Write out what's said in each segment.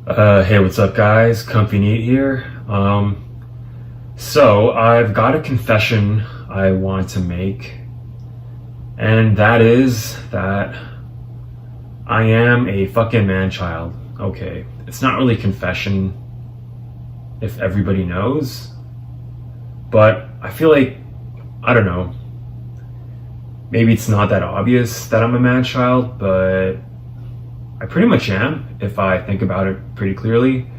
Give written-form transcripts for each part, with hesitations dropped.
Hey, what's up, guys? Comfy Neat here. So I've got a confession I want to make, and that is that I am a fucking man-child. Okay, it's not really confession if everybody knows, but I feel like, I don't know, maybe it's not that obvious that I'm a man-child, but I pretty much am if I think about it pretty clearly.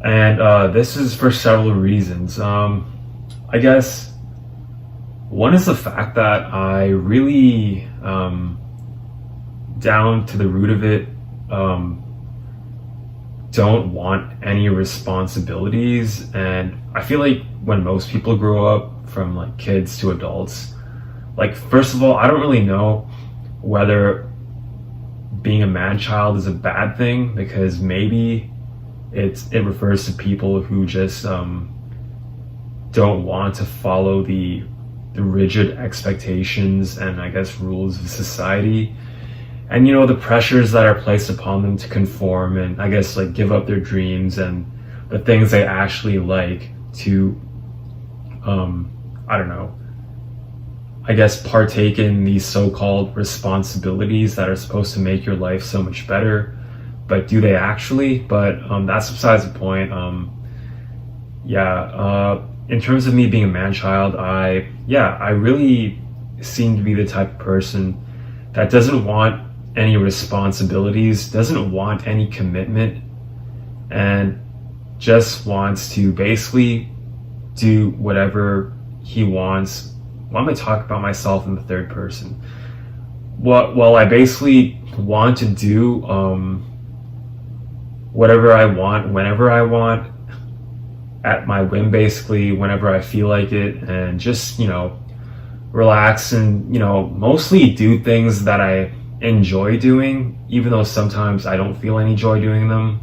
And this is for several reasons. I guess one is the fact that I really, down to the root of it, don't want any responsibilities. And I feel like when most people grow up from like kids to adults, like, first of all, I don't really know whether being a man child is a bad thing, because maybe it refers to people who just don't want to follow the rigid expectations and, I guess, rules of society, and the pressures that are placed upon them to conform and, I guess, like, give up their dreams and the things they actually like to I don't know, I guess, partake in these so-called responsibilities that are supposed to make your life so much better. But do they actually? But that's besides the point. In terms of me being a man-child, I really seem to be the type of person that doesn't want any responsibilities, doesn't want any commitment, and just wants to basically do whatever he wants. Why am I talking about myself in the third person? Well, I basically want to do whatever I want, whenever I want, at my whim, basically, whenever I feel like it, and just, relax and, mostly do things that I enjoy doing, even though sometimes I don't feel any joy doing them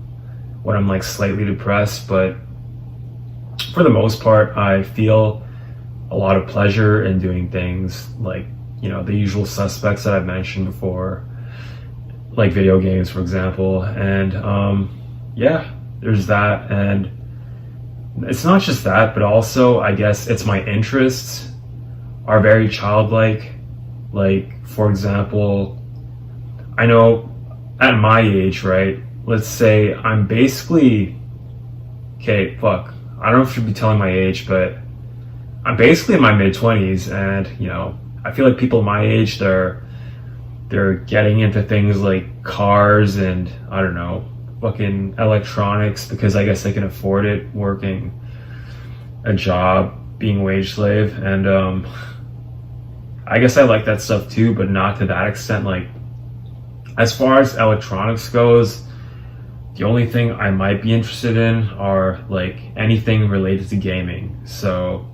when I'm like slightly depressed. But for the most part, I feel a lot of pleasure in doing things like, the usual suspects that I've mentioned before, like video games, for example. And there's that. And it's not just that, but also, I guess, it's my interests are very childlike. Like, for example, I know at my age, right? Let's say I'm basically, okay, fuck, I don't know if I should be telling my age, but I'm basically in my mid-20s, and, I feel like people my age, they're getting into things like cars and, I don't know, fucking electronics, because I guess they can afford it, working a job, being a wage slave. And I guess I like that stuff too, but not to that extent. Like, as far as electronics goes, the only thing I might be interested in are like anything related to gaming. So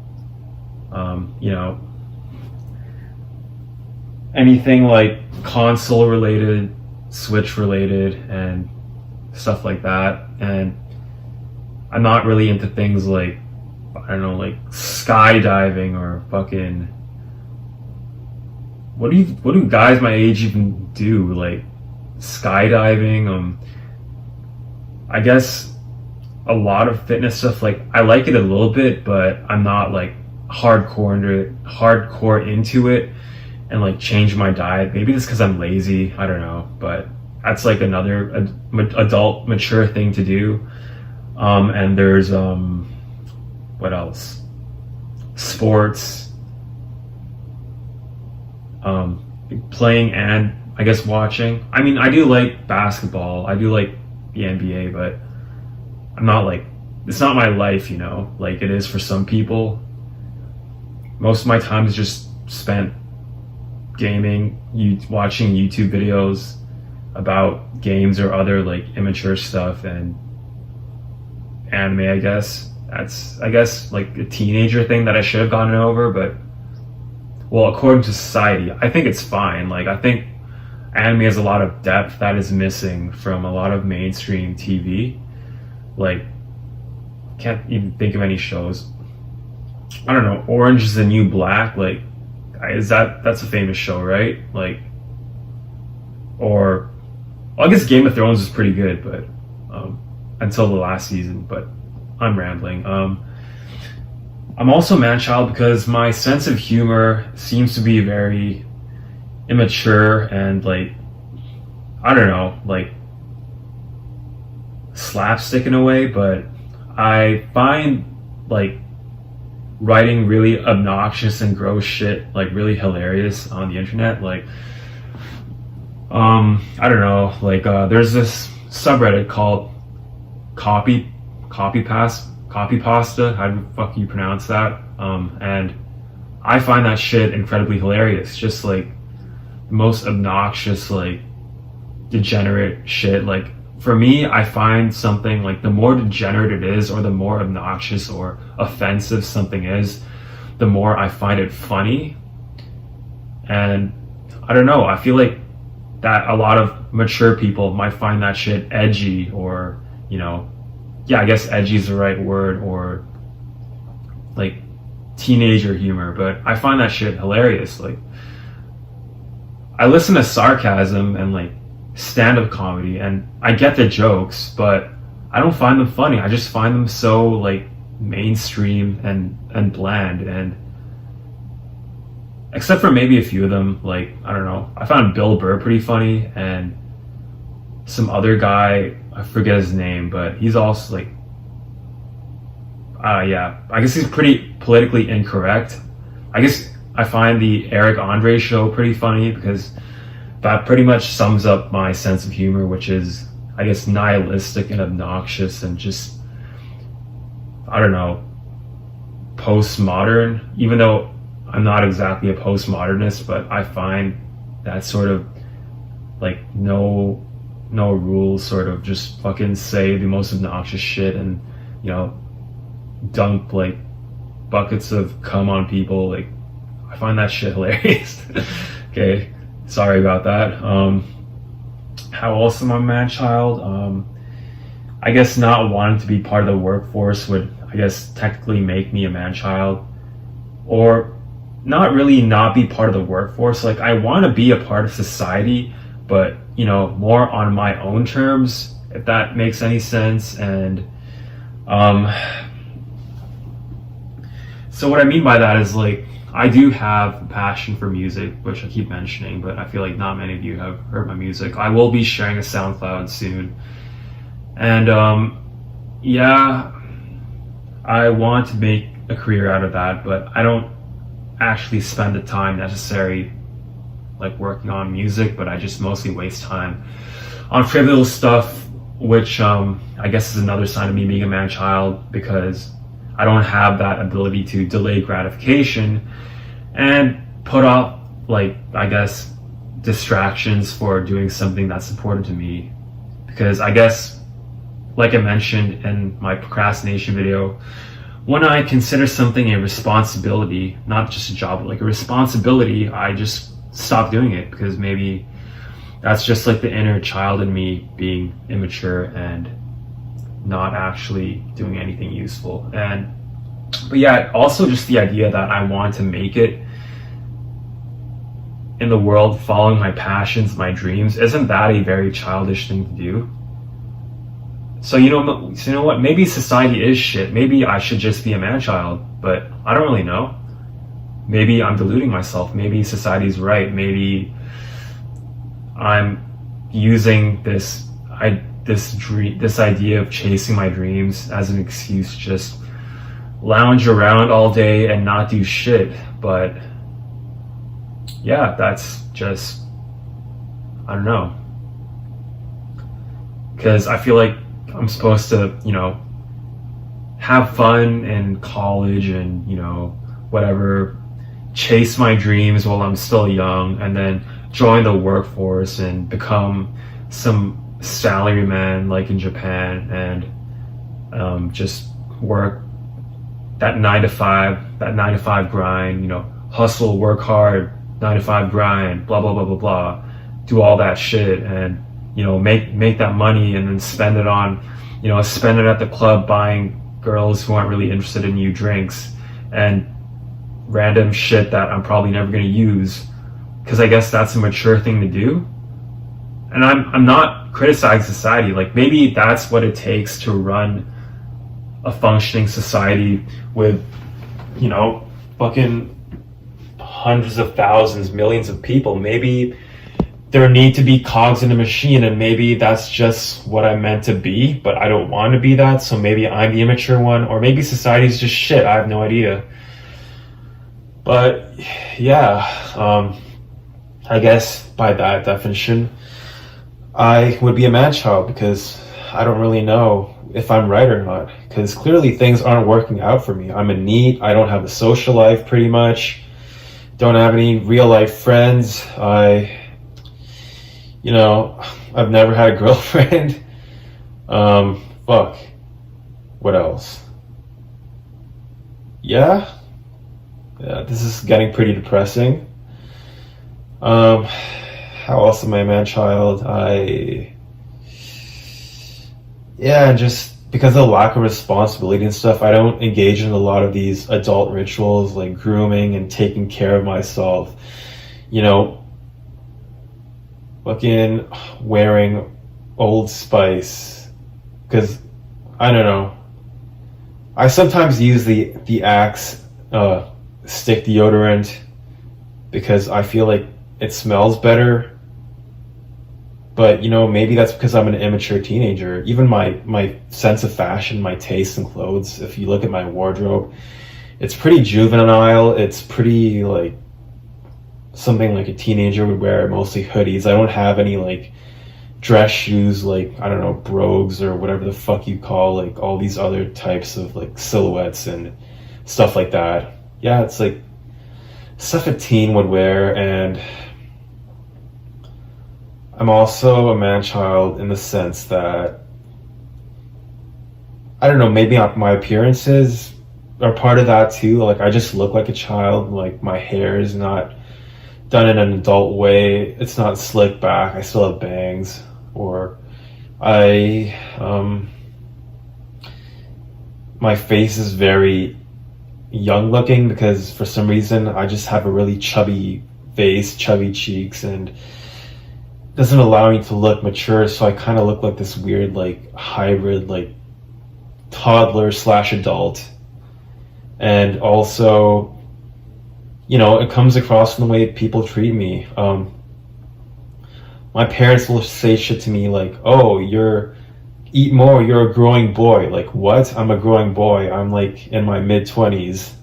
anything like console related, Switch related, and stuff like that. And I'm not really into things like, I don't know, like skydiving or fucking, what do guys my age even do? Like skydiving. I guess a lot of fitness stuff, like, I like it a little bit, but I'm not like hardcore into it, and like change my diet. Maybe it's because I'm lazy, I don't know, but that's like another adult mature thing to do. And there's what else? Sports, playing, and I guess watching. I mean, I do like basketball, I do like the NBA, but I'm not like, it's not my life, like it is for some people. Most of my time is just spent gaming, watching YouTube videos about games or other like immature stuff, and anime. I guess that's, like a teenager thing that I should have gotten over, but, well, according to society, I think it's fine. Like, I think anime has a lot of depth that is missing from a lot of mainstream TV. Like, can't even think of any shows. I don't know, Orange is the New Black, like, that's a famous show, right? Like, or, well, I guess Game of Thrones is pretty good, but until the last season, but I'm rambling. I'm also manchild because my sense of humor seems to be very immature and like, I don't know, like slapstick in a way, but I find like writing really obnoxious and gross shit like really hilarious on the internet. Like, I don't know, like there's this subreddit called copy pasta, how the fuck you pronounce that? And I find that shit incredibly hilarious. Just like the most obnoxious, like degenerate shit. Like for me, I find something like the more degenerate it is, or the more obnoxious or offensive something is, the more I find it funny. And I don't know, I feel like that a lot of mature people might find that shit edgy, or, you know, yeah, I guess edgy is the right word, or like teenager humor, but I find that shit hilarious. Like, I listen to sarcasm and like stand-up comedy, and I get the jokes, but I don't find them funny. I just find them so like mainstream and bland, and except for maybe a few of them, like, I don't know, I found Bill Burr pretty funny, and some other guy, I forget his name, but he's also like, yeah, I guess he's pretty politically incorrect. I guess I find the Eric Andre show pretty funny because that pretty much sums up my sense of humor, which is, I guess, nihilistic and obnoxious and just, I don't know, postmodern, even though I'm not exactly a postmodernist, but I find that sort of like no rules, sort of just fucking say the most obnoxious shit and, you know, dump like buckets of cum on people. Like, I find that shit hilarious. Okay, sorry about that. How else am I a man-child? I guess not wanting to be part of the workforce would, I guess, technically make me a man-child. Or not really not be part of the workforce. Like, I want to be a part of society, but, you know, more on my own terms, if that makes any sense. And so what I mean by that is, like, I do have a passion for music, which I keep mentioning, but I feel like not many of you have heard my music. I will be sharing a SoundCloud soon. And yeah, I want to make a career out of that, but I don't actually spend the time necessary like working on music, but I just mostly waste time on trivial stuff, which I guess is another sign of me being a man-child, because I don't have that ability to delay gratification and put off, like, I guess, distractions for doing something that's important to me. Because I guess, like I mentioned in my procrastination video, when I consider something a responsibility, not just a job, but like a responsibility, I just stop doing it, because maybe that's just like the inner child in me being immature and not actually doing anything useful. But yeah, also just the idea that I want to make it in the world following my passions, my dreams, isn't that a very childish thing to do? So you know what, maybe society is shit, maybe I should just be a man-child, but I don't really know. Maybe I'm deluding myself, maybe society's right, maybe I'm using this idea of chasing my dreams as an excuse to just lounge around all day and not do shit. But yeah, that's just, I don't know, because I feel like I'm supposed to, you know, have fun in college and, you know, whatever, chase my dreams while I'm still young, and then join the workforce and become some salaryman like in Japan, and just work that 9 to 5 grind, you know, hustle, work hard, 9 to 5 grind, blah blah blah blah blah, do all that shit, and, you know, make that money and then spend it on, you know, spend it at the club buying girls who aren't really interested in you drinks and random shit that I'm probably never going to use, because I guess that's a mature thing to do. and I'm not criticizing society. Like, maybe that's what it takes to run a functioning society with, you know, fucking hundreds of thousands, millions of people. Maybe there need to be cogs in a machine, and maybe that's just what I'm meant to be, but I don't want to be that, so maybe I'm the immature one, or maybe society's just shit. I have no idea. But yeah, I guess by that definition, I would be a man-child, because I don't really know if I'm right or not, because clearly things aren't working out for me. I'm a NEET. I don't have a social life, pretty much. Don't have any real life friends. I've never had a girlfriend. Fuck. What else? Yeah, this is getting pretty depressing. How else am I a man-child? Just because of the lack of responsibility and stuff, I don't engage in a lot of these adult rituals like grooming and taking care of myself. Fucking wearing Old Spice, because I don't know. I sometimes use the Axe stick deodorant because I feel like it smells better. But maybe that's because I'm an immature teenager. Even my sense of fashion, my taste in clothes, if you look at my wardrobe, it's pretty juvenile. It's pretty like something like a teenager would wear, mostly hoodies. I don't have any like dress shoes, like, I don't know, brogues or whatever the fuck you call like all these other types of like silhouettes and stuff like that. Yeah, it's like stuff a teen would wear. And I'm also a man-child in the sense that, I don't know, maybe my appearances are part of that too. Like, I just look like a child. Like, my hair is not done in an adult way. It's not slicked back. I still have bangs. Or my face is very young looking because for some reason I just have a really chubby face, chubby cheeks, and doesn't allow me to look mature. So I kind of look like this weird like hybrid like toddler / adult. And also, it comes across in the way people treat me. My parents will say shit to me like, "Oh, eat more, you're a growing boy." Like, what? I'm a growing boy. I'm like in my mid-20s.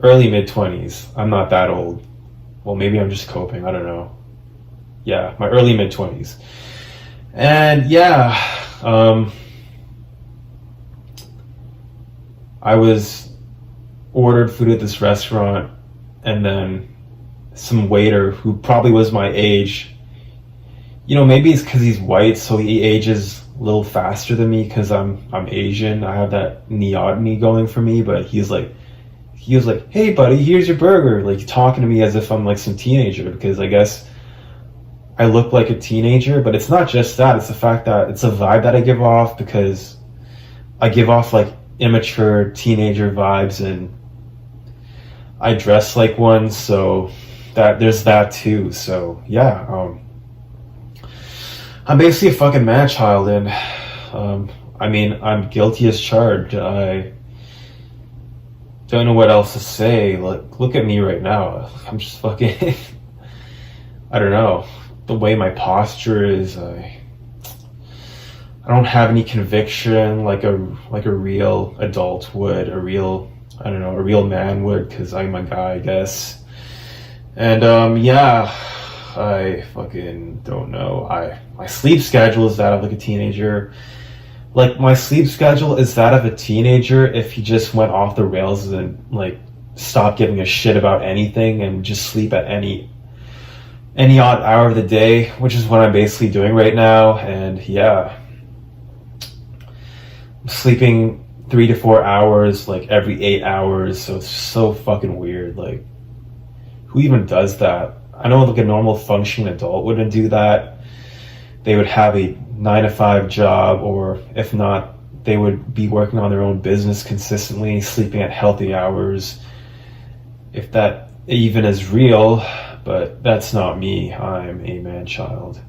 Early mid-20s. I'm not that old. Well, maybe I'm just coping. I don't know. Yeah, my early mid-20s. And yeah, I was ordered food at this restaurant, and then some waiter who probably was my age, maybe it's because he's white, so he ages a little faster than me because I'm Asian. I have that neoteny going for me. But he was like, "Hey buddy, here's your burger," like talking to me as if I'm like some teenager, because I guess I look like a teenager. But it's not just that, it's the fact that it's a vibe that I give off, because I give off like immature teenager vibes, and I dress like one, so that there's that too. So yeah, I'm basically a fucking man-child, and I'm guilty as charged. I don't know what else to say. Like, look at me right now. I'm just fucking I don't know, the way my posture is. I don't have any conviction like a real adult would, a real man would, because I'm a guy, I guess. And I fucking don't know. My sleep schedule is that of like a teenager. Like, my sleep schedule is that of a teenager if he just went off the rails and like stopped giving a shit about anything and just sleep at any odd hour of the day, which is what I'm basically doing right now. And yeah, I'm sleeping 3 to 4 hours like every 8 hours, so it's so fucking weird. Like, who even does that? I know like a normal functioning adult wouldn't do that. They would have a 9-to-5 job, or if not, they would be working on their own business consistently, sleeping at healthy hours, if that even is real. but that's not me. I'm a man child.